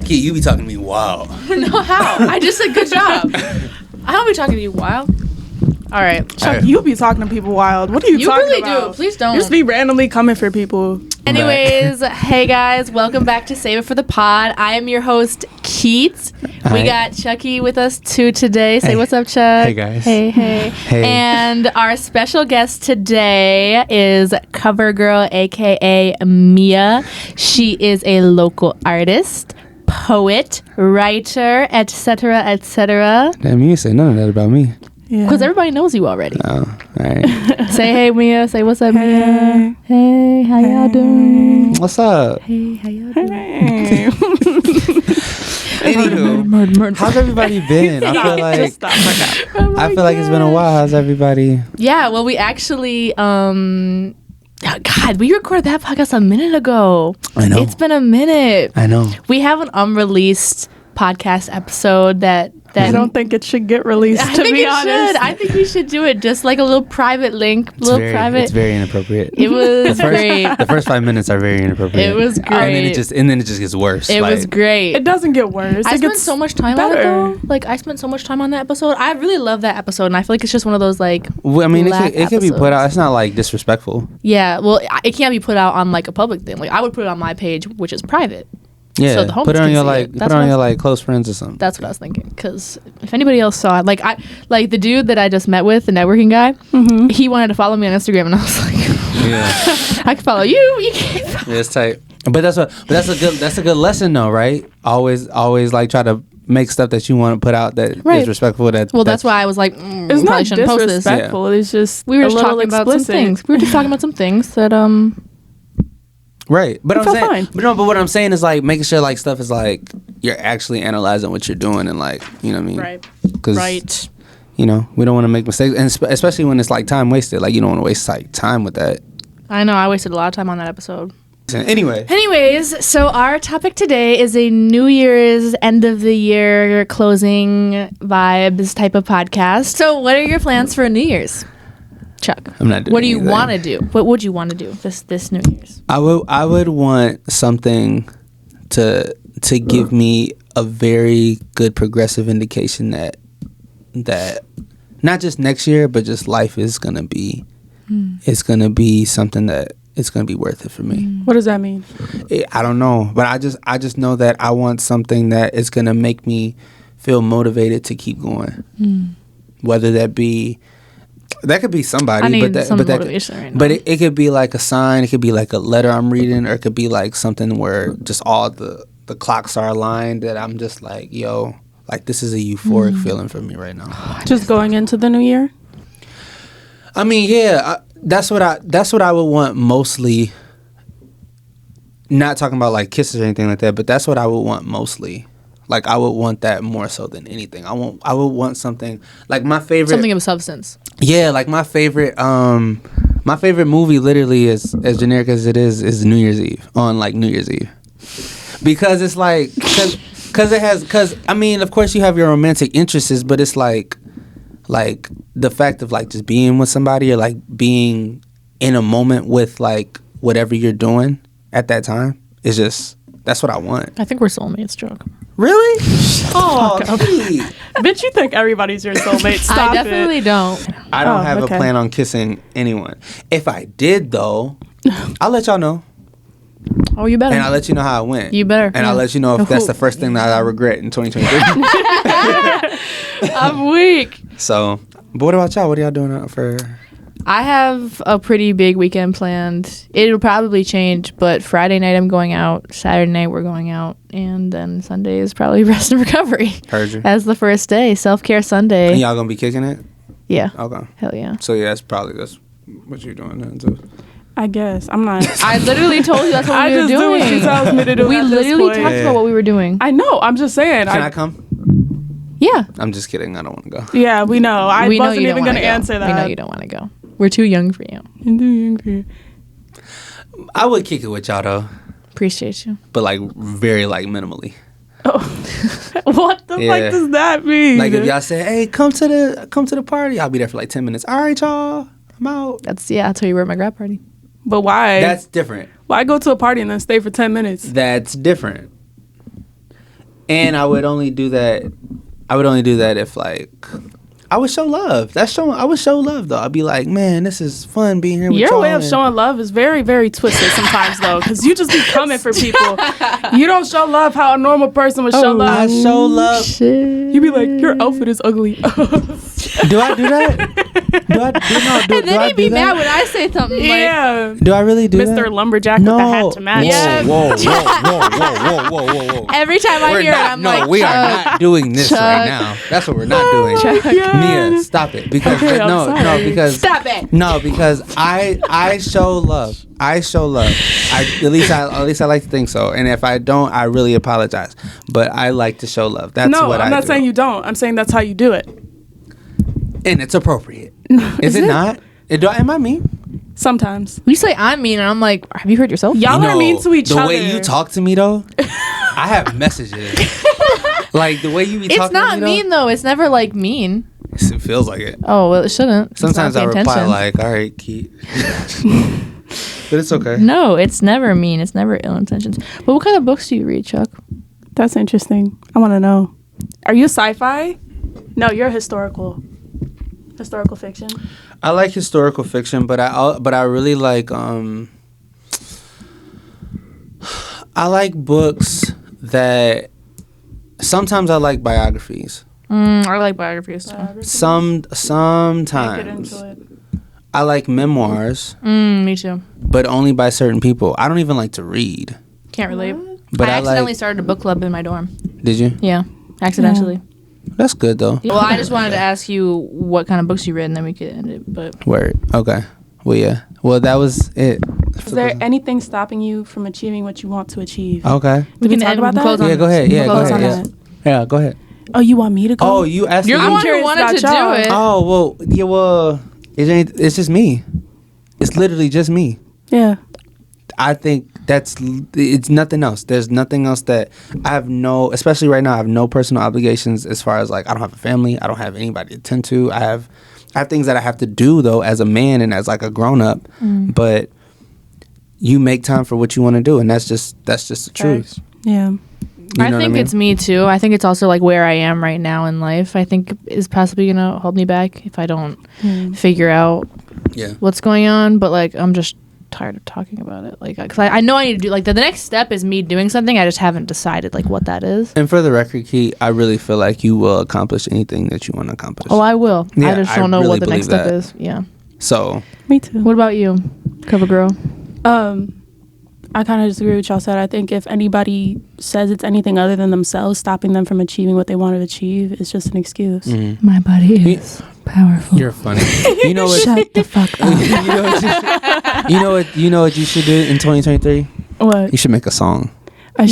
Keat, you be talking to me wild. No, how? I just said good job. I don't be talking to you wild. All right. Chuck, you be talking to people wild. What are you talking really about? You really do. Please don't. You just be randomly coming for people. Anyways, hey guys, welcome back to Save It for the Pod. I am your host, Keat. We got Chuckie with us too today. Say what's up, Chuck. Hey guys. Hey. And our special guest today is Covergirl, a.k.a. Mia. She is a local artist, poet, writer, etc., etc. Damn, you didn't say none of that about me. Because everybody knows you already. Oh, all right. Say hey, Mia. Say what's up, Hey. Mia. Hey, how y'all doing? What's up? Hey, how y'all doing? Hey. Anywho, how's everybody been? I feel like Just stop right now. I feel like it's been a while. How's everybody? Yeah, well, we actually, God, we recorded that podcast a minute ago. I know. It's been a minute. I know. We have an unreleased podcast episode that I don't think it should get released, I to think be it honest. should. I think we should do it just like a little private link, It's very inappropriate. It was great. The first 5 minutes are very inappropriate. It was great. And then it just gets worse. It was great. It doesn't get worse. I It spent gets so much time better. on it though. Like I spent so much time on that episode. I really love that episode, and I feel like it's just one of those like. Well, I mean, laugh it could be put episodes. out. It's not like disrespectful. Yeah, well, it can't be put out on like a public thing. Like I would put it on my page, which is private. Yeah, So the homies put it on can your see like, it. put That's it on what your like close friends or something. That's what I was thinking. Because if anybody else saw it, like the dude that I just met with, the networking guy, he wanted to follow me on Instagram, and I was like, Yeah, I can follow you. You can't. yeah, it's tight. But that's a good lesson though, right? Always like try to make stuff that you want to put out that Right. is respectful. Well, that's why I was like, It's we not probably shouldn't post this. disrespectful. It's just We were a just little talking about some explicit. things. We were just talking about some things that right. But It I'm felt saying, fine. but what I'm saying is like making sure like stuff is like you're actually analyzing what you're doing and like, you know what I mean? Right. 'Cause, Right. you know, we don't want to make mistakes, and especially when it's like time wasted. Like you don't want to waste like time with that. I know I wasted a lot of time on that episode. Anyway, Anyways, so our topic today is a New Year's end of the year closing vibes type of podcast. So, what are your plans for New Year's, Chuck? I'm not doing What do you anything. want to do? What would you want to do this New Year's? I would want something to give me a very good progressive indication that not just next year, but just life is gonna be it's gonna be something that it's gonna be worth it for me. What does that mean? I don't know, but I just know that I want something that is gonna make me feel motivated to keep going. Whether that could be somebody, I need but some that motivation right now. But it could be like a sign, it could be like a letter I'm reading, or it could be like something where just all the clocks are aligned that I'm just like, yo, like this is a euphoric feeling for me right now. Just going into the new year? I mean, yeah, that's what I would want mostly. Not talking about like kisses or anything like that, but that's what I would want mostly. Like I would want that more so than anything. I would want something like my favorite. Something of substance. Yeah, like my favorite movie literally is as generic as it is New Year's Eve, on like New Year's Eve. Because it's like because I mean, of course you have your romantic interests, but it's like the fact of like just being with somebody or like being in a moment with like whatever you're doing at that time is just, that's what I want. I think we're soulmates, Chuck. Really? Oh, gee. Bitch, you think everybody's your soulmate. Stop I definitely don't. I don't Oh, have okay. a plan on kissing anyone. If I did though, I'll let y'all know. Oh, you better. And I'll let you know how it went. You better. And I'll let you know if that's the first thing that I regret in 2023. I'm weak. So, but what about y'all? What are y'all doing for? I have a pretty big weekend planned. It'll probably change, but Friday night I'm going out. Saturday night we're going out. And then Sunday is probably rest and recovery. Heard you. As the first day. Self-care Sunday. And y'all gonna be kicking it? Yeah. Okay. Hell yeah. So yeah, that's what you're doing then too. I guess. I'm not. I literally told you that's what I we were just do what she doing. tells me to do. We at this literally point. talked about what we were doing. I know. I'm just saying. Can I come? Yeah. I'm just kidding. I don't want to go. Yeah, we know. I We know wasn't you don't even going wanna to go. answer that. We know you don't want to go. We're too young for you. I would kick it with y'all though, Appreciate you. but like very like minimally. Oh. What the Yeah. fuck does that mean? Like if y'all say, "Hey, come to the party," I'll be there for like 10 minutes. All right, y'all, I'm out. I'll tell you we're at my grad party. But why? That's different. Why go to a party and then stay for 10 minutes? That's different. And I would only do that. If like I would show love. I would show love though. I'd be like, man, this is fun being here with y'all. Your way of showing love is very, very twisted sometimes though, because you just be coming for people. You don't show love how a normal person would show love. I show love. Shit. You be like, your outfit is ugly. Do I do that? And then he'd be mad when I say something Yeah. Do I really do that? Mr. Lumberjack with the hat to match. Yeah. Whoa. Every time I hear it, I'm like, we are not doing this right now. That's what we're not doing. Nia, stop it. Because stop it. No, because I show love. At least I like to think so. And if I don't, I really apologize. But I like to show love. That's what I do. No, I'm not saying you don't. I'm saying that's how you do it. And it's appropriate. Is it not? Am I mean? Sometimes. You say I'm mean, and I'm like, have you heard yourself? Y'all are mean to each other. The way you talk to me, though, I have messages. Like, the way you be talking to me, it's not mean, though. It's never, like, mean. It feels like it. Oh, well, it shouldn't. Sometimes I reply like, all right, Keat. But it's okay. No, it's never mean. It's never ill intentions. But what kind of books do you read, Chuck? That's interesting. I want to know. Are you sci-fi? No, you're historical fiction. I like historical fiction, but I really like I like books that sometimes I like biographies. I like biographies too. Sometimes I get into it. I like memoirs. Me too. But only by certain people. I don't even like to read. Can't relate. But I accidentally started a book club in my dorm. Did you? Yeah, accidentally. That's good though. Well, I just wanted to ask you what kind of books you read, and then we could end it. But Word. Okay. Well, yeah. Well, that was it. Is there anything stopping you from achieving what you want to achieve? Okay. We can talk about that? Yeah, go ahead. Yeah, go ahead. Yeah, go ahead. Oh, you want me to go? Oh, you asked me. You're the one who wanted to do it. Oh, well, yeah, well, it's just me. It's literally just me. Yeah. I think it's nothing else. There's nothing else that I have especially right now, I have no personal obligations as far as like, I don't have a family. I don't have anybody to tend to. I have things that I have to do though, as a man and as like a grown up, but you make time for what you want to do. And that's just the truth. Yeah. I think it's me too. I think it's also like where I am right now in life. I think is possibly going to hold me back if I don't figure out what's going on. But like, I'm just tired of talking about it. Like, cause I know I need to do like the next step is me doing something. I just haven't decided like what that is. And for the record, Keat, I really feel like you will accomplish anything that you want to accomplish. Oh, I will. Yeah, I just don't know really what the next step that. is. Yeah. So. Me too. What about you, CoverGirl? I kind of disagree with y'all said. I think if anybody says it's anything other than themselves, stopping them from achieving what they want to achieve is just an excuse. Mm-hmm. My body is powerful. You're funny. You know what? Shut the fuck up. You know what you should do in 2023? What? You should make a song. I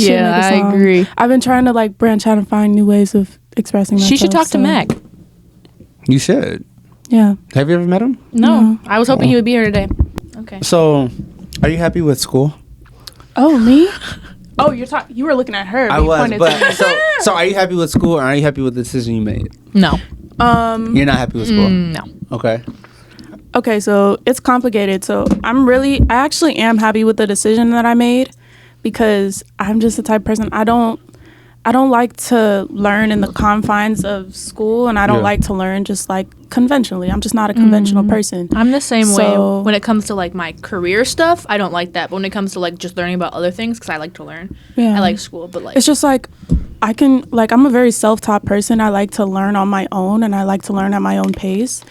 agree. I've been trying to like branch out and find new ways of expressing myself. She should talk to Mac. You should. Yeah. Have you ever met him? No. I was hoping he would be here today. Okay. So, are you happy with school? Oh, me? Oh, you were looking at her. I was, but so are you happy with school, or are you happy with the decision you made? No. You're not happy with school? No. Okay. Okay, so it's complicated. So I actually am happy with the decision that I made, because I'm just the type of person, I don't like to learn in the confines of school, and I don't like to learn just like conventionally. I'm just not a conventional person. I'm the same way when it comes to like my career stuff. I don't like that, but when it comes to like just learning about other things, because I like to learn. I like school, but like it's just like I'm a very self-taught person. I like to learn on my own, and I like to learn at my own pace,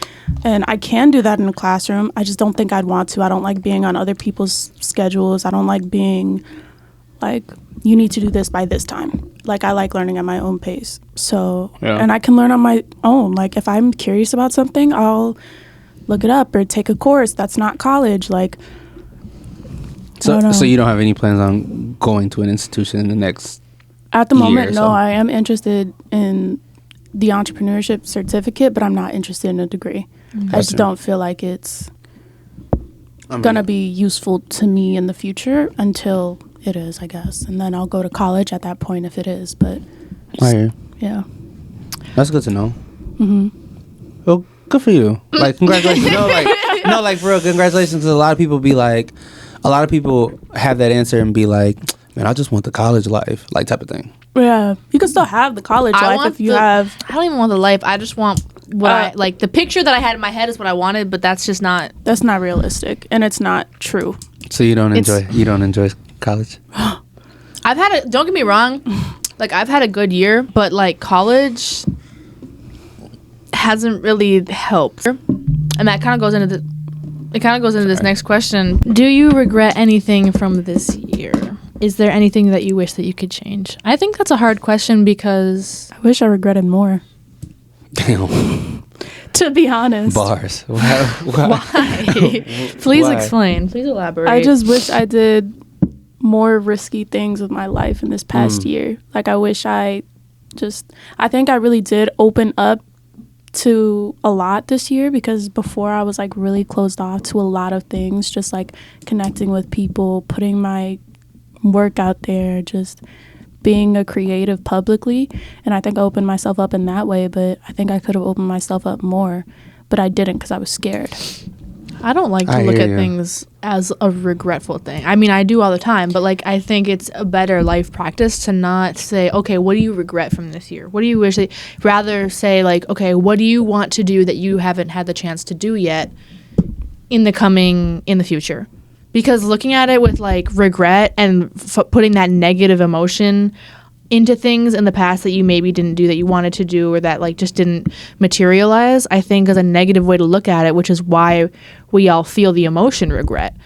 and I can do that in a classroom. I just don't think I'd want to. I don't like being on other people's schedules. I don't like being like, you need to do this by this time. Like, I like learning at my own pace. So, and I can learn on my own. Like, if I'm curious about something, I'll look it up or take a course that's not college. Like, so you don't have any plans on going to an institution in the next at the moment? No, I am interested in the entrepreneurship certificate, but I'm not interested in a degree. I just don't feel like it's gonna be useful to me in the future until it is, I guess. And then I'll go to college at that point if it is. But yeah. That's good to know. Mm-hmm. Well, good for you. Like, congratulations. like for real, congratulations. Because a lot of people have that answer and be like, man, I just want the college life, like type of thing. Yeah, you can still have the college life if you have. I don't even want the life. I just want what I like. The picture that I had in my head is what I wanted, but that's just not. That's not realistic, and it's not true. So you don't enjoy college? I've had a. Don't get me wrong. Like, I've had a good year, but like college hasn't really helped, and that kind of goes into the. It kind of goes into this next question. Do you regret anything from this year? Is there anything that you wish that you could change? I think that's a hard question because I wish I regretted more. Damn. To be honest. Bars. Why? Please explain. Please elaborate. I just wish I did more risky things with my life in this past year. Like, I wish I think I really did open up to a lot this year, because before I was like really closed off to a lot of things, just like connecting with people, putting my work out there, just being a creative publicly. And I think I opened myself up in that way, but I think I could have opened myself up more, but I didn't because I was scared. I don't like to look at things as a regretful thing. I mean, I do all the time, but like, I think it's a better life practice to not say, okay, what do you regret from this year? What do you wish? Rather say like, okay, what do you want to do that you haven't had the chance to do yet in the future? Because looking at it with like regret and putting that negative emotion into things in the past that you maybe didn't do that you wanted to do, or that like just didn't materialize, I think is a negative way to look at it, which is why we all feel the emotion regret.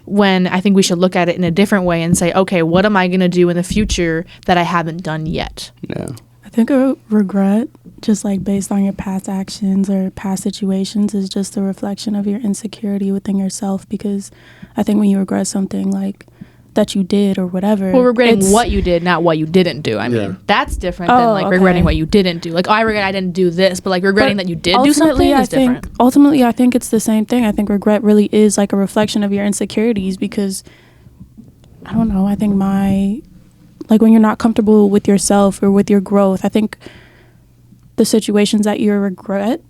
When I think we should look at it in a different way and say, okay, what am I going to do in the future that I haven't done yet? Yeah. I think a regret, just like based on your past actions or past situations, is just a reflection of your insecurity within yourself. Because I think when you regret something like that you did or whatever. Well, regretting what you did, not what you didn't do. I mean, that's different than like regretting what you didn't do. Like, oh, I regret I didn't do this, but like regretting that you did do something is different. Ultimately, I think it's the same thing. I think regret really is like a reflection of your insecurities, because I don't know. I think like when you're not comfortable with yourself or with your growth, I think the situations that you regret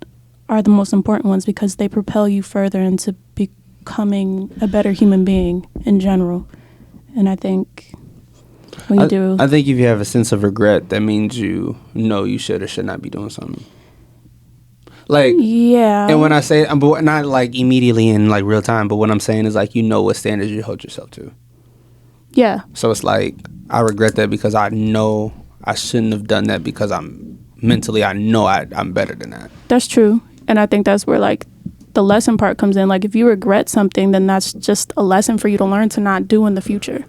are the most important ones, because they propel you further into becoming a better human being in general. And I think when you do... I think if you have a sense of regret, that means you know you should or should not be doing something. Like... Yeah. And when I say... but not like immediately in like real time, but what I'm saying is like, you know what standards you hold yourself to. Yeah. So it's like, I regret that because I know I shouldn't have done that, because I'm better than that. That's true. And I think that's where like the lesson part comes in. Like, if you regret something, then that's just a lesson for you to learn to not do in the future.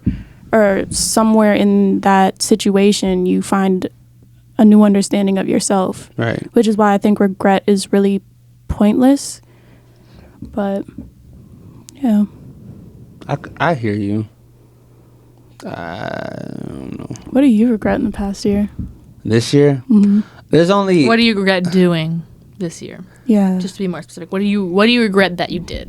Or somewhere in that situation, you find a new understanding of yourself. Right. Which is why I think regret is really pointless. But, yeah. I hear you. I don't know. What do you regret in the past year? This year? Mm-hmm. There's only... What do you regret doing this year? Yeah. Just to be more specific. What do you regret that you did?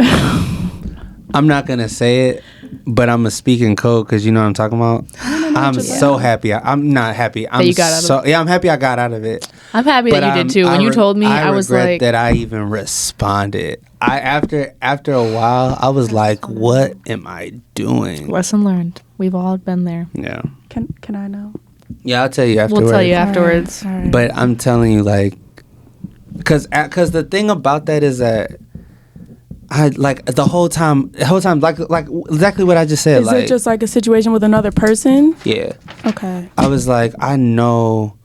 I'm not going to say it, but I'm going to speak in code, because you know what I'm talking about. I'm so happy. I'm not happy. I'm I'm happy I got out of it. I'm happy that you did too. When you told me, I was like... that I even responded. After a while, I was like, what am I doing? Lesson learned. We've all been there. Yeah. Can I know? Yeah, I'll tell you afterwards. We'll tell you afterwards. All right. But I'm telling you, like, because the thing about that is that I like the whole time like exactly what I just said. Is it just like a situation with another person? Yeah. Okay. I was like, I know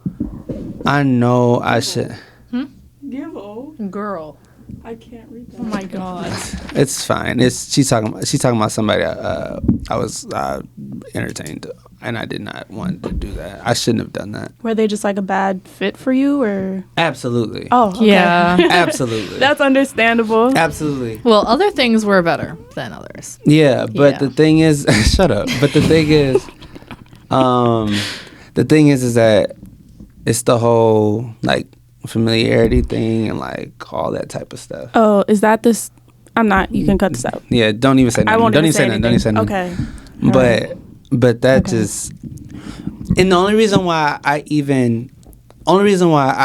I should. Girl. I can't read that. Oh my god. It's fine. She's talking about somebody I was entertained, and I did not want to do that. I shouldn't have done that. Were they just like a bad fit for you, or? Absolutely. Oh, okay. Yeah. Absolutely. That's understandable. Absolutely. Well, other things were better than others. Yeah, but the thing is, shut up. But the thing is that it's the whole like familiarity thing and like all that type of stuff. Oh, is that this? I'm not. You can cut this out. Yeah, don't even say nothing. I won't don't even say nothing. Don't even say nothing. Okay. But that just, and the only reason why I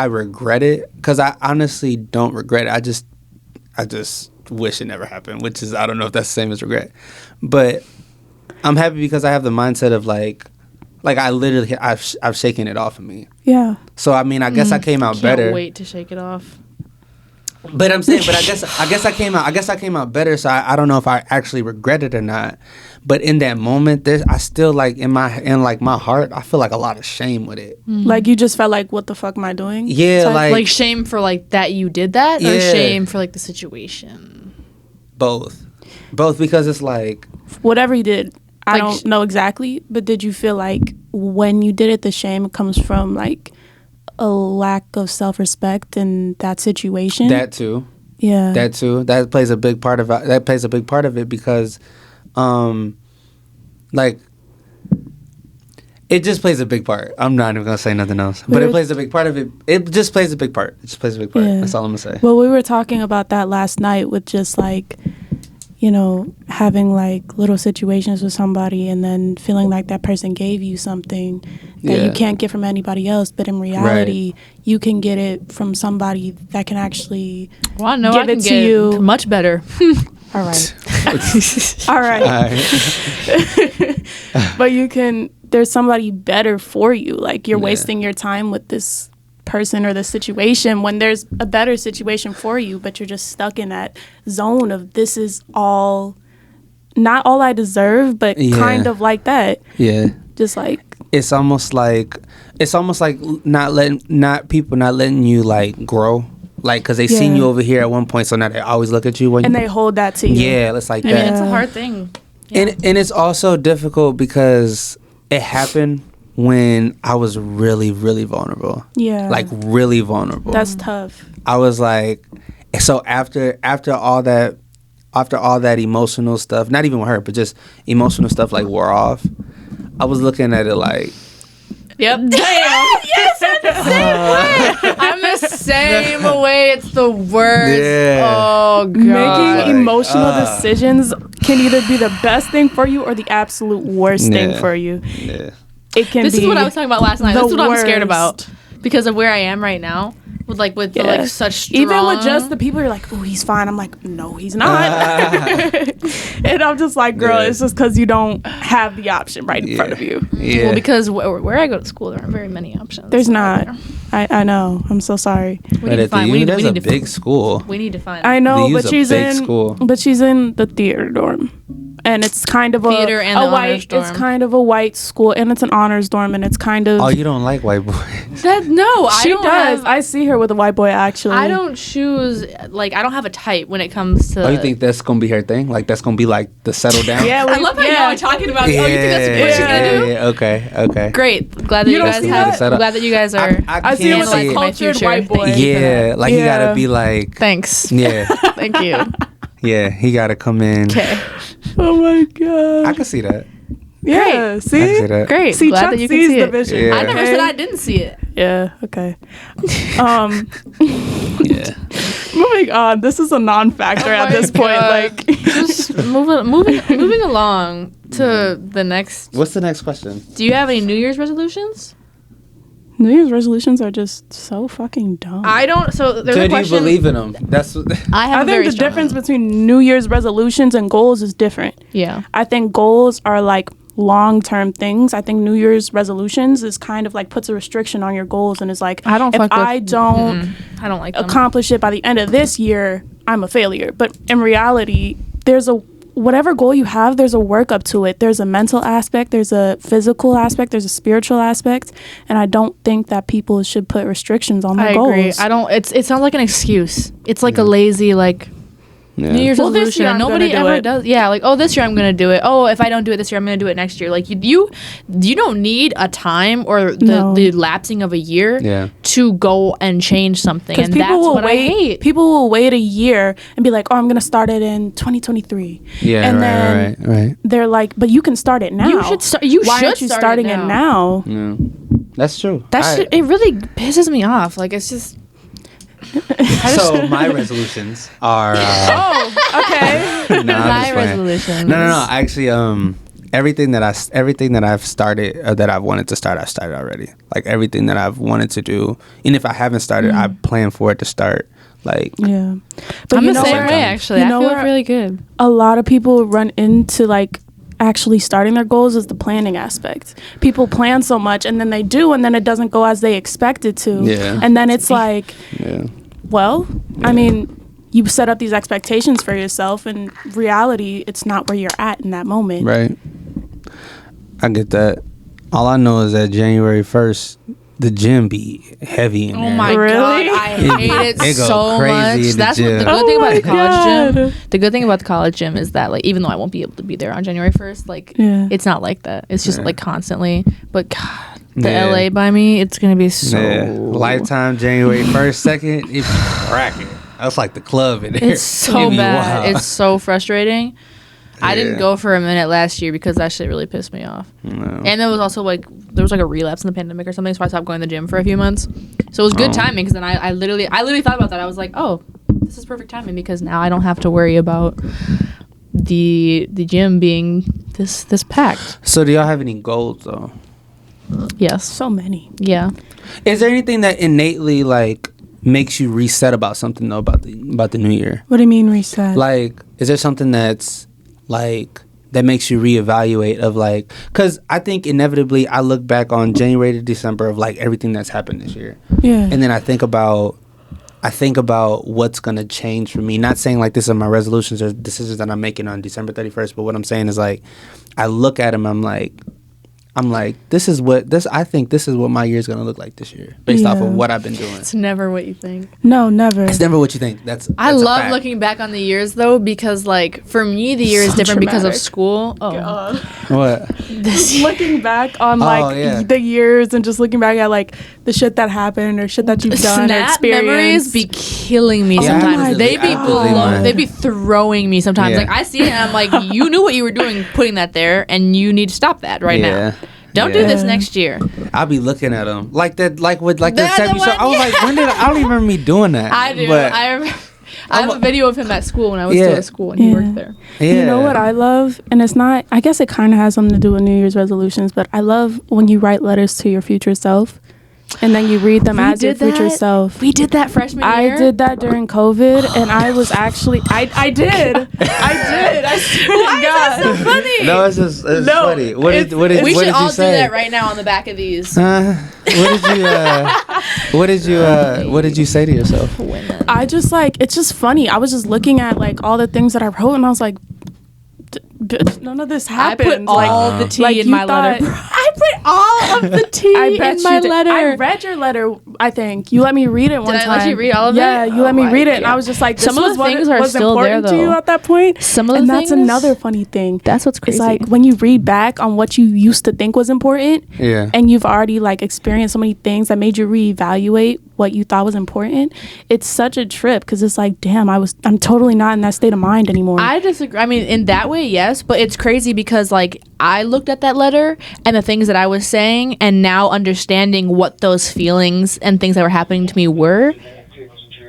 regret it, because I honestly don't regret it. I just wish it never happened, which is, I don't know if that's the same as regret, but I'm happy because I have the mindset of like, Like I literally, I've shaken it off of me. Yeah. So I mean, I guess I came out better. Can't wait to shake it off. But I'm saying, I guess I came out better. So I don't know if I actually regret it or not. But in that moment, I still like in my heart, I feel like a lot of shame with it. Like you just felt like, what the fuck am I doing? Yeah, So like shame for like that you did that, or Yeah. shame for like the situation. both because it's like whatever you did. I Like, don't know exactly, but did you feel like when you did it, the shame comes from like a lack of self-respect in that situation? that too. Yeah. That too. That plays a big part of it. That plays a big part of it because, like, it just plays a big part. I'm not even gonna say nothing else, but it plays a big part of it. It just plays a big part. It just plays a big part. Yeah. That's all I'm gonna say. Well, we were talking about that last night with just like, you know, having like little situations with somebody and then feeling like that person gave you something that Yeah. you can't get from anybody else, but in reality, you can get it from somebody that can actually Well, no, give I can it to get you. much better. All right. All right. But you can, there's somebody better for you. Like you're wasting your time with this person or the situation when there's a better situation for you, but you're just stuck in that zone of this is all, not all I deserve, but kind of like that. Yeah. Just like It's almost like not letting you like grow. Like, cause they seen you over here at one point, so now they always look at you when and they hold that to you. Yeah, it's like I that. mean, it's a hard thing. Yeah. And it's also difficult because it happened when I was really, really vulnerable. Yeah. Like really vulnerable. That's tough. I was like, so after all that emotional stuff, not even with her, but just emotional stuff like wore off, I was looking at it like, Yep. Damn. Yes, I'm the same way. I'm the same way. It's the worst. Yeah. Oh, God. Making emotional decisions can either be the best thing for you or the absolute worst thing for you. Yeah. It can This be is what I was talking about last night. the This is what I'm scared worst. about. Because of where I am right now. With the, like such strong... Even with just the people, you're like, oh, he's fine. I'm like, no, he's not. And I'm just like, girl, it's just because you don't have the option right in front of you. Yeah. Well, because where I go to school, there aren't very many options. There's not. I know. I'm so sorry. We need to find... We There's need a to big school. We need to find... I know, They but use a she's big in school. But she's in the theater dorm. And it's kind of Theater and the honors white. dorm. It's kind of a white school, and it's an honors dorm, and it's kind of. Oh, you don't like white boys? She does. I see her with a white boy actually. I don't choose like I don't have a type when it comes to. Oh, you think that's gonna be her thing? Like that's gonna be like the settle down? Yeah, I love how y'all are talking about. Oh, you think that's what she's gonna do? Yeah, okay. Great. Glad that you guys have. Glad that you guys are. I see it with like my cultured future. white boy. Yeah, like he gotta be like. Thanks. Yeah. Thank you. Yeah, he gotta come in. Okay. Oh my god. I can see that. Yeah. Great. See. I can see that. Great. See, Glad Chuck that you can sees see the it. vision. Yeah. I never said I didn't see it. Yeah. Okay. Yeah. Moving on. This is a non-factor Oh at my this point. God. Like, Just moving along to the next. What's the next question? Do you have any New Year's resolutions? New Year's resolutions are just so fucking dumb. I don't. So there's a Do you question. believe in them? That's what. I I think the difference between New Year's resolutions and goals is different. Yeah. I think goals are like long-term things. I think New Year's resolutions is kind of like puts a restriction on your goals and is like, I don't. if Fuck I with, don't I don't like them. accomplish it by the end of this year, I'm a failure. But in reality, there's a whatever goal you have, there's a work up to it. There's a mental aspect, there's a physical aspect, there's a spiritual aspect, and I don't think that people should put restrictions on their I goals. agree. I don't. It sounds like an excuse. It's like a lazy like. Yeah. New Year's Well, this resolution, year and I'm nobody gonna do ever it. does. Yeah, like, oh, this year I'm gonna do it. Oh, if I don't do it this year, I'm gonna do it next year. Like you don't need a time or the lapsing of a year to go and change something, and that's what I hate. People will wait a year and be like, "Oh, I'm gonna start it in 2023." Yeah, and right, then right. they're like, "But you can start it now. You should start. Why aren't you starting it now?" Yeah. That's true. It really pisses me off. Like it's just. So my resolutions are. Okay. No, My resolutions. No. Actually, everything that I've started that I've wanted to start, I've started already. Like everything that I've wanted to do, and if I haven't started, I plan for it to start. Like Yeah, but I'm you the know same where- way. Actually, you I know feel where really good. a lot of people run into like actually starting their goals is the planning aspect. People plan so much and then they do, and then it doesn't go as they expect it to. Yeah. And then it's like, well, I mean, you set up these expectations for yourself, and reality, it's not where you're at in that moment. Right. I get that. All I know is that January 1st, the gym be heavy in there. Oh my Really? God, I hate it so much. That's what the good Oh thing about my the college God. gym. The good thing about the college gym is that, like, even though I won't be able to be there on January 1st, like, it's not like that. It's just like constantly. But God, the LA by me, it's gonna be so Lifetime January 1st, 2nd, it's cracking. That's like the club in there. It's so bad. It's so frustrating. I didn't go for a minute last year because that shit really pissed me off. No. And there was also like a relapse in the pandemic or something, so I stopped going to the gym for a few months. So it was good timing because then I literally thought about that. I was like, oh, this is perfect timing because now I don't have to worry about the gym being this packed. So do y'all have any goals though? Yes. So many. Yeah. Is there anything that innately like makes you reset about something though about the new year? What do you mean reset? Like, is there something that's like that makes you reevaluate of like, because I think inevitably I look back on January to December of like everything that's happened this year, and then I think about what's gonna change for me. Not saying like this are my resolutions or decisions that I'm making on December 31st, but what I'm saying is like I look at them, I'm like I think this is what my year's gonna look like this year based off of what I've been doing. It's never what you think. No, never. It's never what you think. I love looking back on the years though, because like for me the year is different because of school. Oh, God. What? Looking back on like the years and just looking back at like the shit that happened or shit that you've done or experienced. Memories be killing me sometimes. They be throwing me sometimes. Like I see it and I'm like, you knew what you were doing putting that there and you need to stop that right now. Don't do this next year. I'll be looking at them like that, like with like that show. I was like, when did I don't even remember me doing that. I do. But I have a video of him at school when I was still at school and he worked there. Yeah. You know what I love? And it's not, I guess it kind of has something to do with New Year's resolutions, but I love when you write letters to your future self. And then you read them as your future self. We did that freshman year. I did that during COVID, and I was actually I did. I swear to God. Why is that so funny? No, it's funny. What did we should all say? do that right now on the back of these. What did you say to yourself? I just like, it's just funny. I was just looking at like all the things that I wrote, and I was like, none of this happened. I put all the tea in my letter. I put all of the tea in my letter. I read your letter, I think. You let me read it one time. Did I let you read all of it? Yeah, you let me read it. And I was just like, some of the things are still there, though. To you at that point. Some of the things. And that's another funny thing. That's what's crazy. It's like when you read back on what you used to think was important, and you've already like experienced so many things that made you reevaluate what you thought was important. It's such a trip because it's like, damn, I'm totally not in that state of mind anymore. I disagree. I mean, in that way, yes, but it's crazy because like I looked at that letter and the things that I was saying and now understanding what those feelings and things that were happening to me were,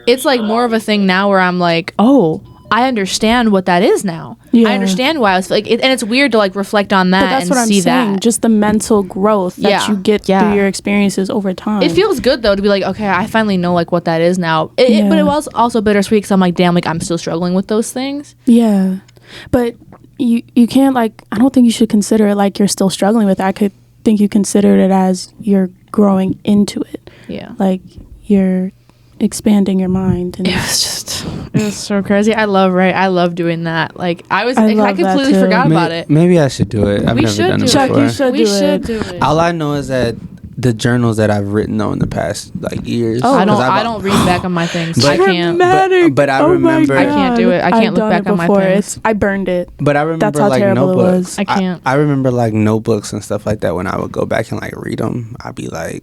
it's like more of a thing now where I'm like, oh, I understand what that is now. Yeah. I understand why I was like, and it's weird to like reflect on that and see that. Just the mental growth that you get through your experiences over time. It feels good though to be like, okay, I finally know like what that is now. But it was also bittersweet because I'm like, damn, like I'm still struggling with those things. Yeah, but you can't like, I don't think you should consider it like you're still struggling with it. I could think you consider it as you're growing into it. Yeah, like you're expanding your mind. And it's so crazy. I love doing that. Like I completely forgot about it. Maybe I should do it. I've never done it before. You should do it. All I know is that the journals that I've written in the past like years. I don't read back on my things. I can't. But I remember. I can't do it. I can't look back on my things. I burned it. But I remember that's how like terrible notebooks. It was. I can't. I remember like notebooks and stuff like that. When I would go back and like read them, I'd be like.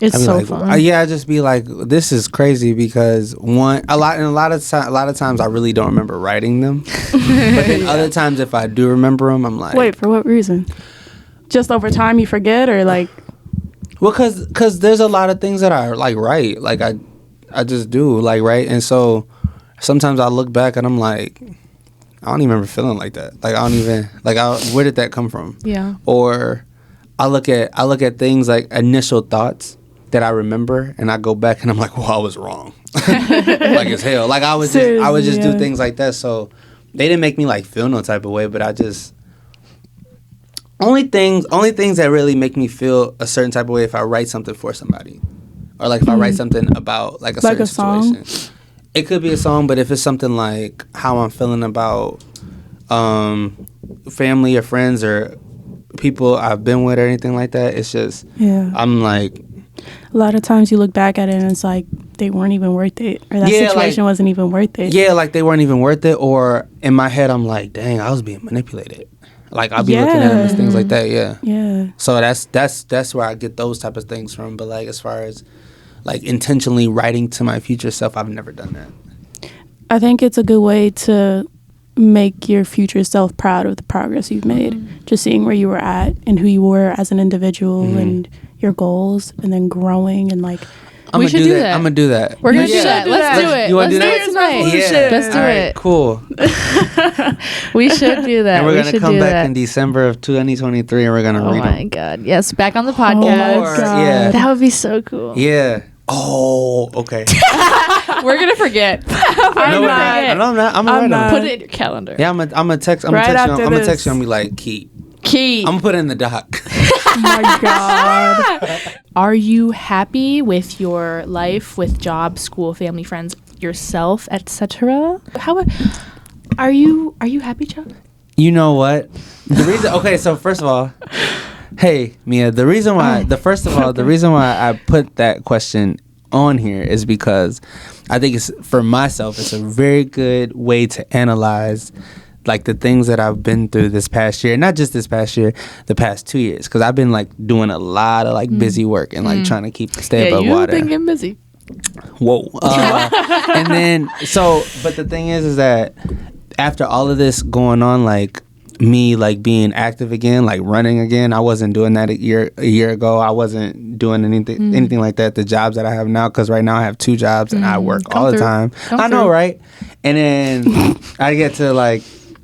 It's so fun. I'd just be like, this is crazy because a lot of times I really don't remember writing them. But then other times if I do remember them, I'm like, wait, for what reason? Just over time you forget or like? Well, cause there's a lot of things that I like write, like I just do like write, and so sometimes I look back and I'm like, I don't even remember feeling like that. Like I don't even where did that come from? Yeah. Or I look at things like initial thoughts that I remember, and I go back and I'm like, well, I was wrong, like as hell. Like I would just do things like that. So they didn't make me like feel no type of way, but I just Only things that really make me feel a certain type of way if I write something for somebody, or like if I write something about like a certain situation. Song? It could be a song, but if it's something like how I'm feeling about family or friends or people I've been with or anything like that, it's just I'm like. A lot of times you look back at it and it's like they weren't even worth it, or that situation wasn't even worth it. Yeah, like they weren't even worth it, or in my head I'm like, dang, I was being manipulated. Like I'll be looking at them as things like that. Yeah. So that's where I get those type of things from. But like as far as like intentionally writing to my future self, I've never done that. I think it's a good way to make your future self proud of the progress you've made. Just seeing where you were at and who you were as an individual and your goals, and then growing and like. We should do that. I'm gonna do that. We're gonna do that. Let's do it. You want to do that tonight? Yeah. Let's do it. Cool. We should do that. And we're gonna come back in December of 2023, and we're gonna read them. Oh my god! Yes, back on the podcast. Yeah, that would be so cool. Yeah. Oh, okay. We're gonna forget. I'm not. I'm gonna put it in your calendar. Yeah, I'm gonna text. I'm gonna text you and be like, Keat. I'm gonna put it in the doc. Oh my god. Are you happy with your life, with job, school, family, friends, yourself, etc.? How are you happy, Chuck? You know what? The reason. Okay, so first of all, hey Mia. The reason why I put that question on here is because I think it's, for myself, it's a very good way to analyze like the things that I've been through this past year, not just this past year, the past 2 years, because I've been like doing a lot of like busy work and like trying to stay above water. You've been busy. Whoa. And then but the thing is that after all of this going on, like me like being active again, like running again, I wasn't doing that a year ago. I wasn't doing anything like that. The jobs that I have now, because right now I have 2 jobs and I work all the time. I know, right? And then I get to like,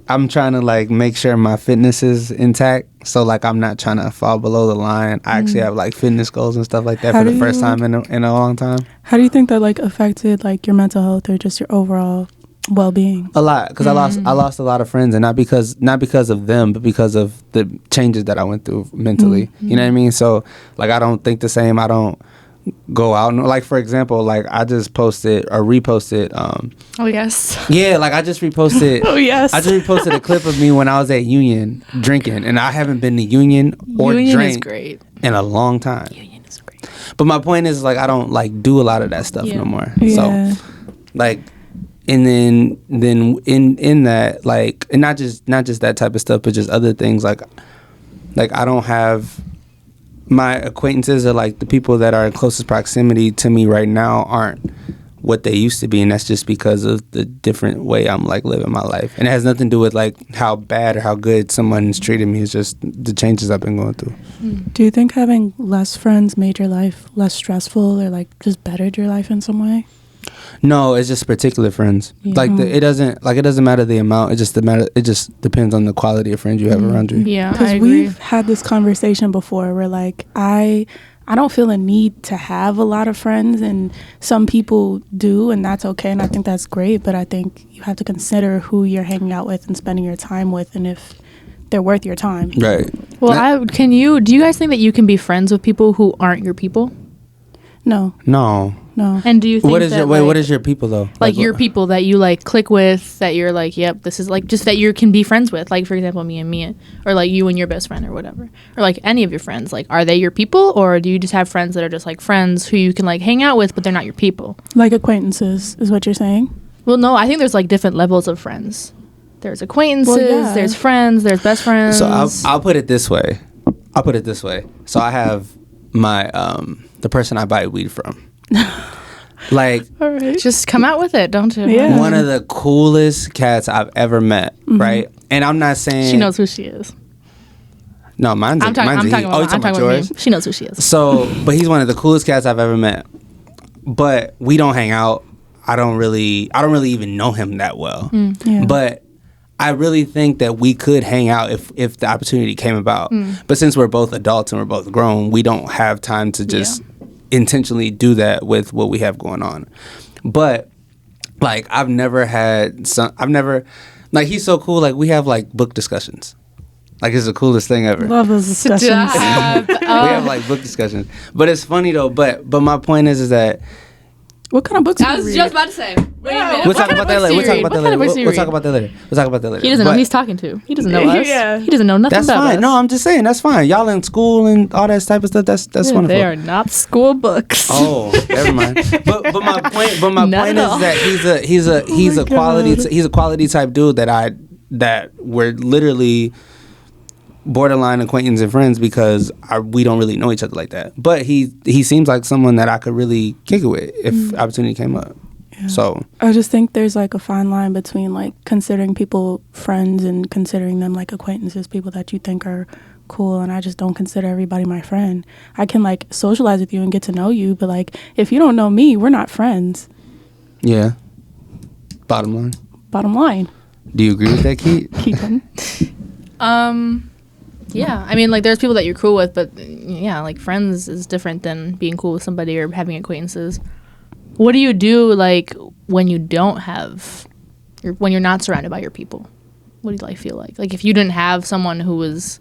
I'm trying to like make sure my fitness is intact. So like I'm not trying to fall below the line. I actually have like fitness goals and stuff like that for the first time in a long time. How do you think that like affected like your mental health or just your overall well-being? A lot, because I lost a lot of friends, and not because of them, but because of the changes that I went through mentally. You know what I mean? So like I don't think the same. I don't go out and like, for example, like I just posted or reposted oh yes. Yeah, like I just reposted oh yes. I just reposted a clip of me when I was at Union drinking, and I haven't been to Union or drank in a long time. Union is great. But my point is like I don't like do a lot of that stuff no more. Yeah. So like, and then in that, like, and not just that type of stuff, but just other things like I don't have my acquaintances, or like the people that are in closest proximity to me right now aren't what they used to be, and that's just because of the different way I'm like living my life, and it has nothing to do with like how bad or how good someone's treated me. It's just the changes I've been going through. Do you think having less friends made your life less stressful, or like just bettered your life in some way? No, it's just particular friends. Yeah. Like it doesn't matter the amount. It just depends on the quality of friends you have around you. Yeah, because we've had this conversation before where like I don't feel a need to have a lot of friends, and some people do, and that's okay, and I think that's great. But I think you have to consider who you're hanging out with and spending your time with, and if they're worth your time. Right. Well, do you guys think that you can be friends with people who aren't your people? No. And do you think what is your people though? Like your people that you like click with, that you're like, yep, this is like, just that you can be friends with, like for example me and Mia, or like you and your best friend or whatever, or like any of your friends, like are they your people, or do you just have friends that are just like friends who you can like hang out with but they're not your people? Like acquaintances is what you're saying? Well, no, I think there's like different levels of friends. There's acquaintances, there's friends, there's best friends. So I'll put it this way. So I have my the person I buy weed from. Like, all right. Just come out with it, don't you? Yeah. One of the coolest cats I've ever met, right? And I'm not saying she knows who she is. No, mine's I'm talking about yours. She knows who she is. So, but he's one of the coolest cats I've ever met. But we don't hang out. I don't really even know him that well. Yeah. But I really think that we could hang out if the opportunity came about. But since we're both adults and we're both grown, we don't have time to just intentionally do that with what we have going on. But like he's so cool. Like we have like book discussions. Like, it's the coolest thing ever. Love those discussions. We have like book discussions, but it's funny though. But my point is that. What kind of books do you read? I was just about to say. We'll talk about that later. We'll talk about that later. He doesn't know who he's talking to. He doesn't know us. Yeah. He doesn't know nothing about us. That's fine. No, I'm just saying, that's fine. Y'all in school and all that type of stuff. That's wonderful. They are not school books. Oh, never mind. But my point is that he's a quality type dude that we're literally borderline acquaintance and friends because we don't really know each other like that. But he seems like someone that I could really kick it with if opportunity came up. Yeah. So I just think there's like a fine line between like considering people friends and considering them like acquaintances, people that you think are cool, and I just don't consider everybody my friend. I can like socialize with you and get to know you, but like if you don't know me, we're not friends. Yeah. Bottom line. Do you agree with that, Keat? Keaton. Yeah, I mean, like, there's people that you're cool with, but yeah, like, friends is different than being cool with somebody or having acquaintances. What do you do, like, when you don't have, when you're not surrounded by your people? What do you, like, feel like? Like, if you didn't have someone who was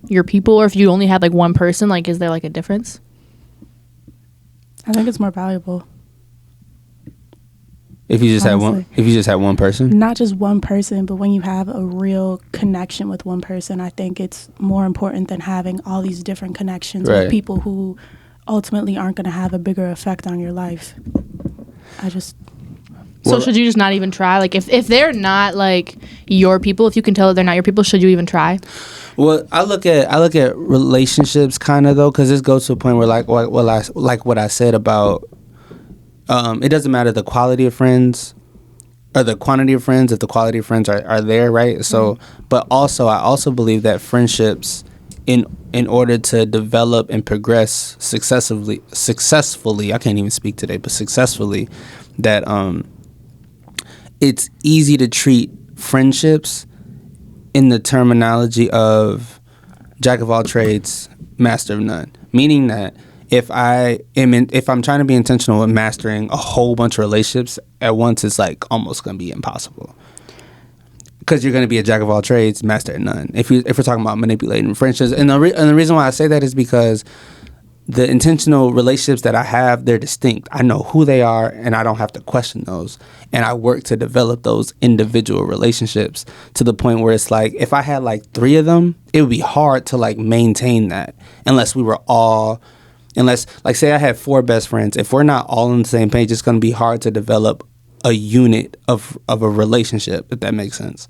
your people, or if you only had, like, one person, like, is there, like, a difference? I think it's more valuable. If you just had one person? Not just one person, but when you have a real connection with one person, I think it's more important than having all these different connections with people who ultimately aren't going to have a bigger effect on your life. So should you just not even try? Like, if they're not, like, your people, if you can tell that they're not your people, should you even try? Well, I look at relationships kind of, though, because this goes to a point where, like what I said about, it doesn't matter the quality of friends or the quantity of friends if the quality of friends are there, right? So, but also I also believe that friendships, in order to develop and progress successfully, I can't even speak today, but successfully, that it's easy to treat friendships in the terminology of jack of all trades, master of none, meaning that if I'm trying to be intentional with mastering a whole bunch of relationships at once, it's like almost going to be impossible. Because you're going to be a jack of all trades, master of none. If we're talking about manipulating friendships, and the reason why I say that is because the intentional relationships that I have, they're distinct. I know who they are, and I don't have to question those. And I work to develop those individual relationships to the point where it's like, if I had like 3 of them, it would be hard to like maintain that unless we were all. Unless, like, say I had 4 best friends. If we're not all on the same page, it's going to be hard to develop a unit of a relationship, if that makes sense.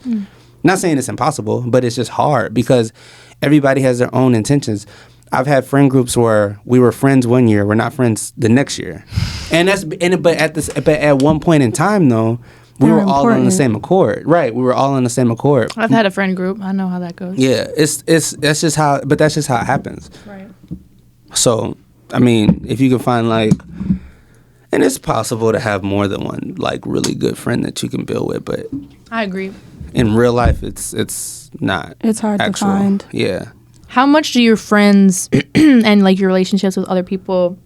Not saying it's impossible, but it's just hard because everybody has their own intentions. I've had friend groups where we were friends one year, we're not friends the next year, but at one point in time though, we were all on the same accord, right? We were all on the same accord. I've had a friend group. I know how that goes. Yeah, that's just how it happens. Right. So, I mean, if you can find like, and it's possible to have more than one like really good friend that you can build with, but I agree. In real life, it's not. It's hard to find. Yeah. How much do your friends and like your relationships with other people,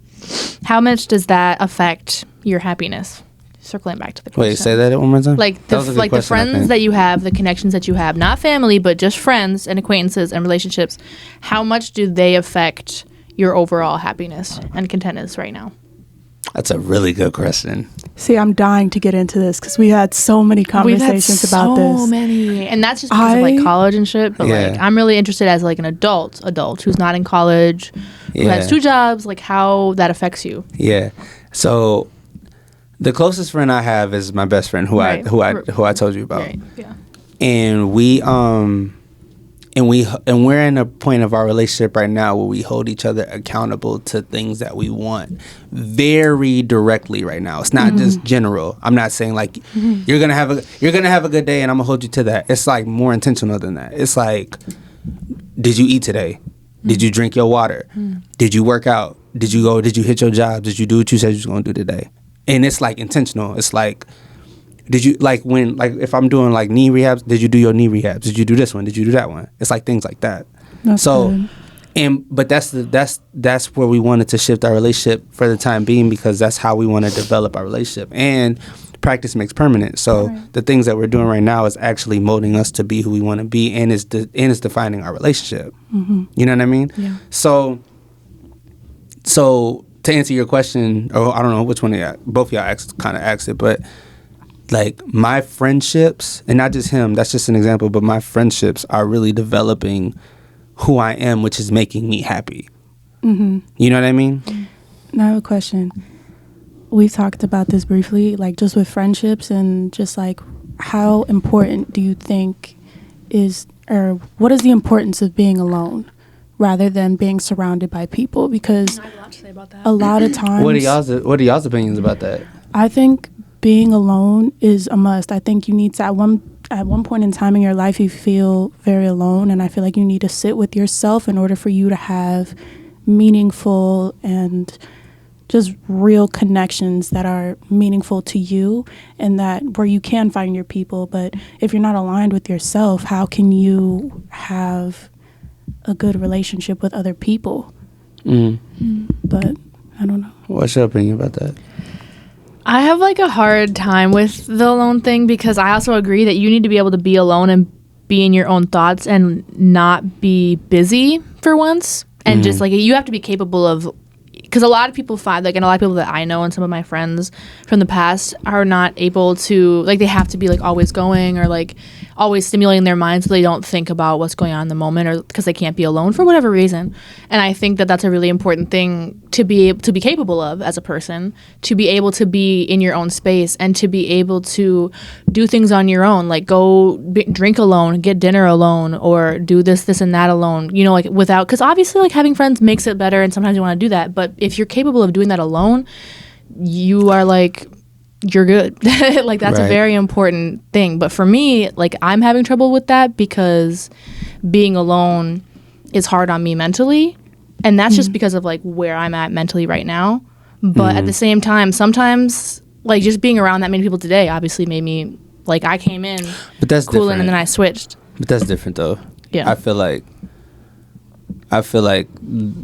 how much does that affect your happiness? Circling back to the question. Wait, say that one more time. Like the friends that you have, the connections that you have, not family, but just friends and acquaintances and relationships. How much do they affect your overall happiness and contentness right now? That's a really good question. See, I'm dying to get into this because we had so many conversations about this. So many. And that's just because of like college and shit. But like, I'm really interested as like an adult who's not in college, who has 2 jobs, like how that affects you. Yeah. So the closest friend I have is my best friend who I told you about. Right. Yeah. And we're in a point of our relationship right now where we hold each other accountable to things that we want very directly right now. It's not just general. I'm not saying like you're gonna have a good day and I'm gonna hold you to that. It's like more intentional than that. It's like, did you eat today? Did you drink your water? Did you work out? Did you hit your job? Did you do what you said you was gonna do today? And it's like intentional. It's like, did you if I'm doing like knee rehabs, did you do your knee rehabs? Did you do this one? Did you do that one? It's like things like that. That's good. But that's where we wanted to shift our relationship for the time being because that's how we want to develop our relationship. And practice makes permanent. So the things that we're doing right now is actually molding us to be who we want to be, and it's defining our relationship. You know what I mean? Yeah. So to answer your question, or I don't know which one of y'all, both of y'all kind of asked it, but like my friendships, and not just him, that's just an example, but my friendships are really developing who I am, which is making me happy. You know what I mean? Now I have a question. We've talked about this briefly, like just with friendships, and just like how important do you think is, or what is the importance of being alone rather than being surrounded by people? Because I have a lot to say about that. A lot of times, what are y'all's opinions about that? I think being alone is a must. I think you need to, at one point in time in your life, you feel very alone, and I feel like you need to sit with yourself in order for you to have meaningful and just real connections that are meaningful to you, and that where you can find your people. But if you're not aligned with yourself, how can you have a good relationship with other people? But I don't know. What's your opinion about that? I have like a hard time with the alone thing, because I also agree that you need to be able to be alone and be in your own thoughts and not be busy for once. And just like you have to be capable of, because a lot of people find, like, and a lot of people that I know and some of my friends from the past are not able to, like, they have to be like always going, or like always stimulating their minds so they don't think about what's going on in the moment, or because they can't be alone for whatever reason. And I think that that's a really important thing to be able to be capable of as a person, to be able to be in your own space and to be able to do things on your own, like go drink alone, get dinner alone, or do this and that alone, you know, like without, because obviously like having friends makes it better and sometimes you want to do that, but if you're capable of doing that alone, you are like, you're good. Like that's a very important thing. But for me, like I'm having trouble with that because being alone is hard on me mentally, and that's just because of like where I'm at mentally right now. But at the same time, sometimes like just being around that many people today obviously made me, like, I came in but that's cooling different. And then I switched. But that's different though. Yeah. I feel like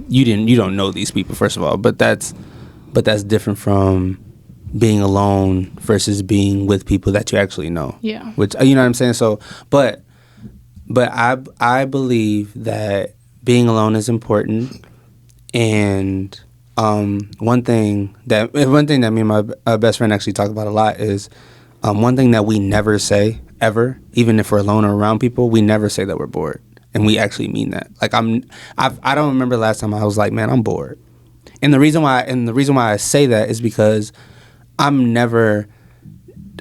you don't know these people, first of all, but that's different from being alone versus being with people that you actually know. Yeah. Which, you know what I'm saying? So, but I believe that being alone is important. And one thing that me and my best friend actually talk about a lot is one thing that we never say ever, even if we're alone or around people, we never say that we're bored. And we actually mean that. Like I don't remember the last time I was like, man, I'm bored. And the reason why I say that is because I'm never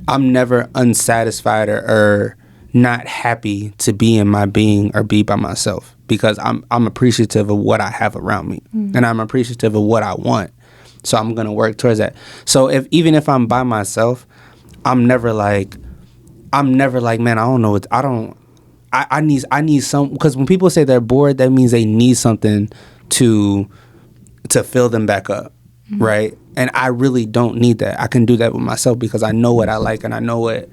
unsatisfied or not happy to be in my being or be by myself, because I'm appreciative of what I have around me, and I'm appreciative of what I want. So I'm gonna work towards that. So even if I'm by myself, I'm never like, man, I don't know what I need some, because when people say they're bored, that means they need something to fill them back up, right? And I really don't need that. I can do that with myself because I know what I like, and I know what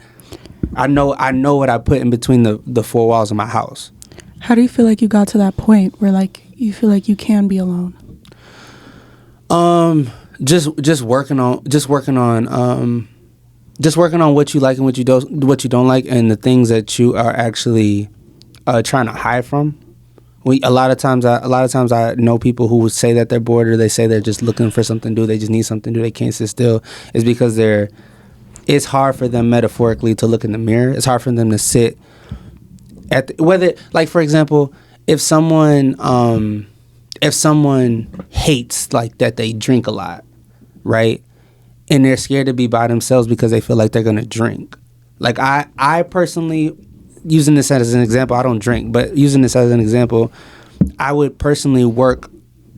I put in between the four walls of my house. How do you feel like you got to that point where like you feel like you can be alone? Just working on what you like and what you don't like, and the things that you are actually trying to hide from. A lot of times I know people who would say that they're bored, or they say they're just looking for something to do. They just need something to do. They can't sit still. It's because it's hard for them metaphorically to look in the mirror. It's hard for them to sit like, for example, if someone hates like that they drink a lot, right? And they're scared to be by themselves because they feel like they're gonna drink. Like I personally, using this as an example, I don't drink, but using this as an example, I would personally work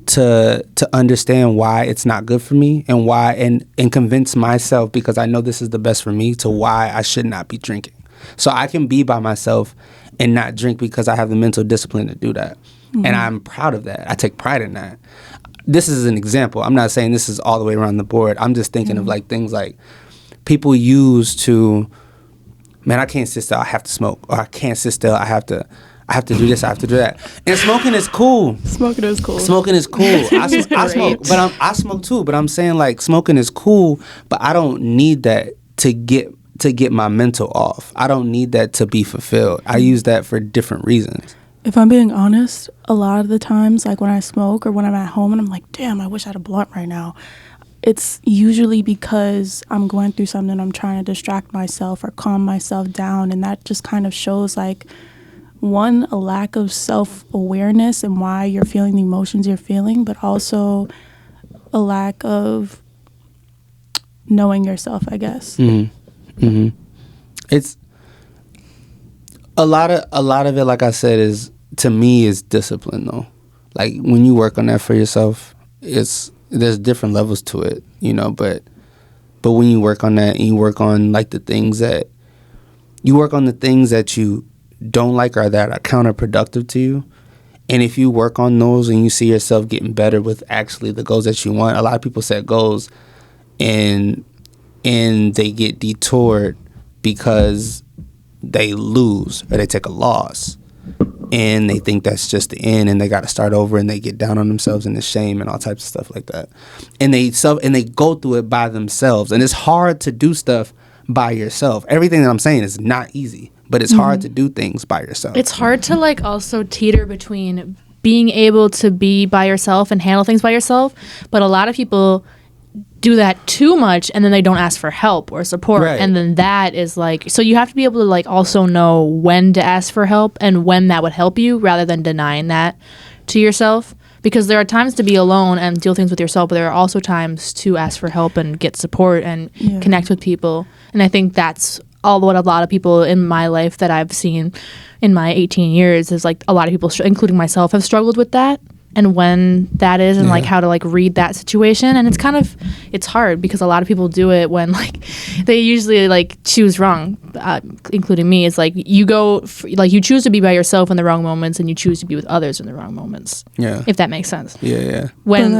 to understand why it's not good for me, and why, and convince myself, because I know this is the best for me, to why I should not be drinking. So I can be by myself and not drink because I have the mental discipline to do that. And I'm proud of that. I take pride in that. This is an example. I'm not saying this is all the way around the board. I'm just thinking of like things like people use to, man, I can't sit still, I have to smoke. Or I can't sit still, I have to do this, I have to do that. And smoking is cool. Smoking is cool. I smoke, but I smoke too. But I'm saying, like, smoking is cool, but I don't need that to get my mental off. I don't need that to be fulfilled. I use that for different reasons. If I'm being honest, a lot of the times, like when I smoke or when I'm at home and I'm like, damn, I wish I had a blunt right now, it's usually because I'm going through something, I'm trying to distract myself or calm myself down, and that just kind of shows, like, one, a lack of self-awareness and why you're feeling the emotions you're feeling, but also a lack of knowing yourself, I guess. Mm-hmm. Mm-hmm. It's a lot of it, like I said, is, to me, is discipline, though. Like, when you work on that for yourself, there's different levels to it, you know, but when you work on that and you work on, like, the things that you don't like or that are counterproductive to you, and if you work on those and you see yourself getting better with actually the goals that you want, a lot of people set goals and they get detoured because they lose or they take a loss and they think that's just the end and they got to start over and they get down on themselves and the shame and all types of stuff like that, and they go through it by themselves, and it's hard to do stuff by yourself. Everything that I'm saying is not easy, but it's hard to do things by yourself. It's hard to, like, also teeter between being able to be by yourself and handle things by yourself, but a lot of people do that too much and then they don't ask for help or support, right. And then that is like, so you have to be able to, like, also know when to ask for help and when that would help you rather than denying that to yourself, because there are times to be alone and deal things with yourself, but there are also times to ask for help and get support and connect with people. And I think that's all what a lot of people in my life that I've seen in my 18 years is, like, a lot of people, including myself, have struggled with that. And when that is, and like how to, like, read that situation. And it's hard because a lot of people do it when, like, they usually, like, choose wrong, including me. It's like you you choose to be by yourself in the wrong moments and you choose to be with others in the wrong moments. Yeah. If that makes sense. Yeah. When,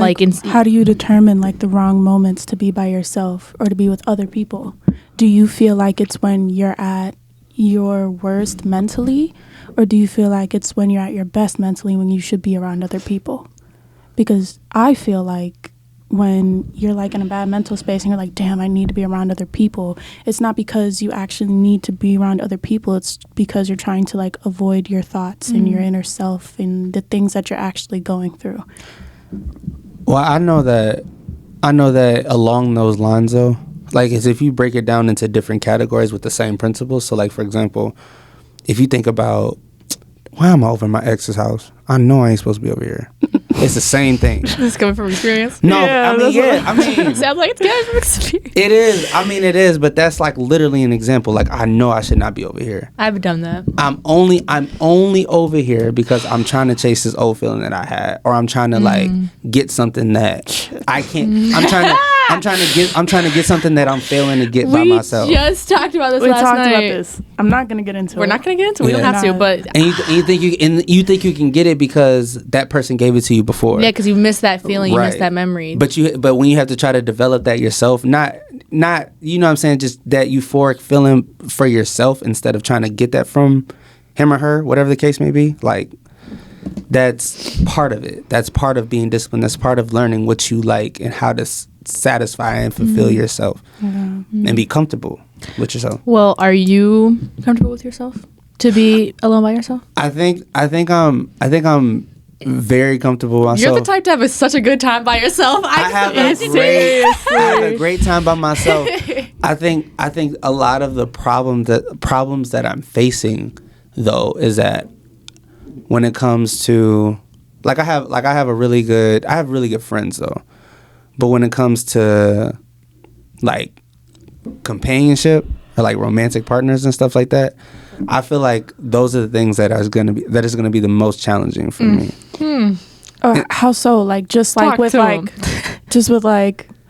how do you determine, like, the wrong moments to be by yourself or to be with other people? Do you feel like it's when you're at your worst mentally, or do you feel like it's when you're at your best mentally when you should be around other people? Because I feel like when you're, like, in a bad mental space and you're like, damn, I need to be around other people, it's not because you actually need to be around other people. It's because you're trying to, like, avoid your thoughts and your inner self and the things that you're actually going through. Well, I know that along those lines, though, like, is if you break it down into different categories with the same principles. So, like, for example, if you think about, why am I over at my ex's house? I know I ain't supposed to be over here. It's the same thing. This is coming from experience? No, I mean, sounds like it's coming from experience. It is. I mean, it is, but that's, like, literally an example. Like, I know I should not be over here. I've done that. I'm only over here because I'm trying to chase this old feeling that I had, or I'm trying to, like, get something that I can't. I'm trying to get something that I'm failing to get by myself. We just talked about this last night. About this. I'm not gonna get into it. We're not gonna get into it. We don't have to. But you think you can get it because that person gave it to you before. Yeah, because you missed that feeling, you missed that memory. But when you have to try to develop that yourself, not you know what I'm saying, just that euphoric feeling for yourself instead of trying to get that from him or her, whatever the case may be, like, that's part of it. That's part of being disciplined. That's part of learning what you like and how to satisfy and fulfill yourself and be comfortable with yourself. Well, are you comfortable with yourself to be alone by yourself? I think I'm very comfortable with myself. You're the type to have such a good time by yourself. I have a great time by myself. I think a lot of the problems that I'm facing, though, is that when it comes to, I have really good friends, though. But when it comes to, like, companionship or, like, romantic partners and stuff like that, I feel like those are the things that is going to be the most challenging for me. How so? Like, just like with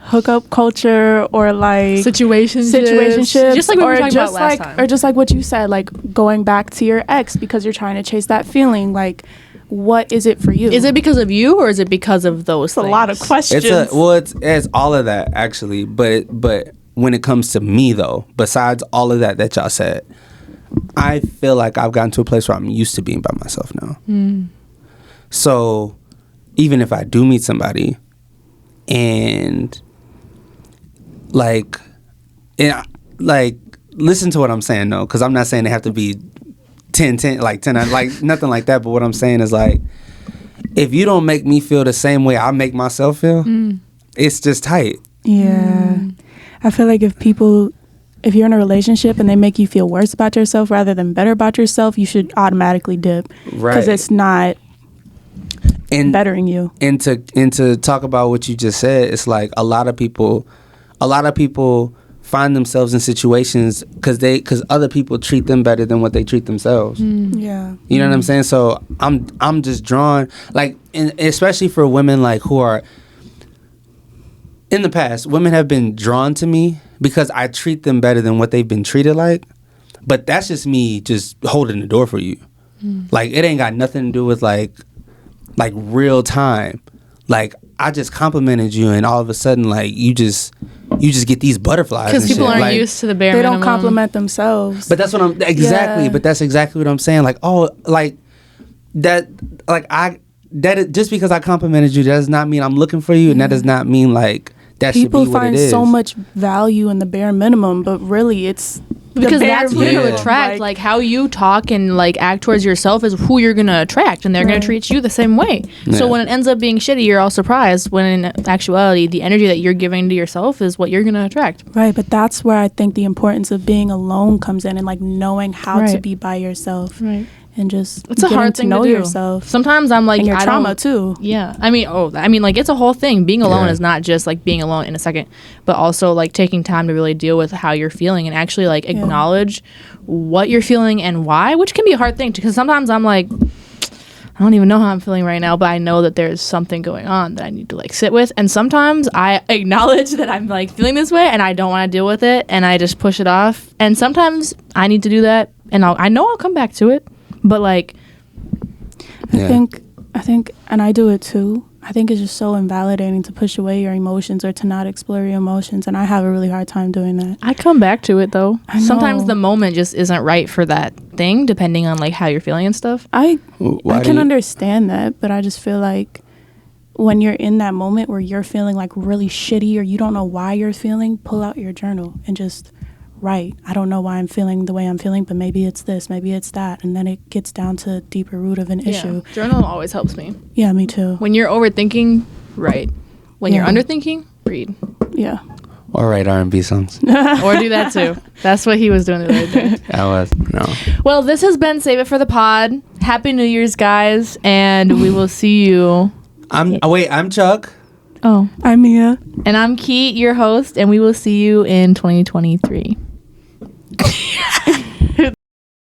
hookup culture or, like, situationships, just like we were talking about last time, or just like what you said, like going back to your ex because you're trying to chase that feeling, like. What is it for you? Is it because of you or is it because of those things? A lot of questions. It's all of that, actually. But when it comes to me, though, besides all of that y'all said, I feel like I've gotten to a place where I'm used to being by myself now. So even if I do meet somebody and, like, like, listen to what I'm saying though, because I'm not saying they have to be 10, like nothing like that. But what I'm saying is like, if you don't make me feel the same way I make myself feel, it's just tight. Yeah. I feel like if you're in a relationship and they make you feel worse about yourself rather than better about yourself, you should automatically dip. Right. Because it's not bettering you. And to talk about what you just said, it's like a lot of people find themselves in situations because other people treat them better than what they treat themselves. Yeah. You know what I'm saying? So I'm just drawn, like, especially for women like who are in the past, women have been drawn to me because I treat them better than what they've been treated like. But that's just me just holding the door for you. Like, it ain't got nothing to do with like real time. Like, I just complimented you and all of a sudden like you just get these butterflies. Because people aren't like, used to the bare They minimum. don't compliment themselves. But that's what I'm exactly. Yeah. But that's exactly what I'm saying. Like, oh, like that. Like just because I complimented you, that does not mean I'm looking for you, and that does not mean like that people should be what it is. People find so much value in the bare minimum, but really it's because that's who you attract. Like how you talk and like act towards yourself is who you're gonna attract, and they're gonna treat you the same way. So when it ends up being shitty, you're all surprised. When in actuality, the energy that you're giving to yourself is what you're gonna attract. Right, but that's where I think the importance of being alone comes in, and like knowing how to be by yourself. Right. And just it's a hard thing to know yourself. Sometimes I'm like, and your trauma too. Yeah, I mean, like it's a whole thing. Being alone is not just like being alone in a second, but also like taking time to really deal with how you're feeling and actually like acknowledge what you're feeling and why, which can be a hard thing because sometimes I'm like, I don't even know how I'm feeling right now, but I know that there's something going on that I need to like sit with. And sometimes I acknowledge that I'm like feeling this way and I don't want to deal with it and I just push it off. And sometimes I need to do that, and I know I'll come back to it. But like, I think, and I do it too. I think it's just so invalidating to push away your emotions or to not explore your emotions, and I have a really hard time doing that. I come back to it though. Sometimes the moment just isn't right for that thing, depending on like how you're feeling and stuff. I can understand that, but I just feel like when you're in that moment where you're feeling like really shitty or you don't know why you're feeling, pull out your journal and just write. I don't know why I'm feeling the way I'm feeling, but maybe it's this, maybe it's that. And then it gets down to the deeper root of an issue. Journal always helps me. Yeah, me too. When you're overthinking, write. When you're underthinking, read. Yeah. Or write R&B songs. Or do that too. That's what he was doing the other day. I was. No. Well, this has been Save It for the Pod. Happy New Year's, guys. And we will see you. I'm Chuck. Oh. I'm Mia. And I'm Keat, your host. And we will see you in 2023.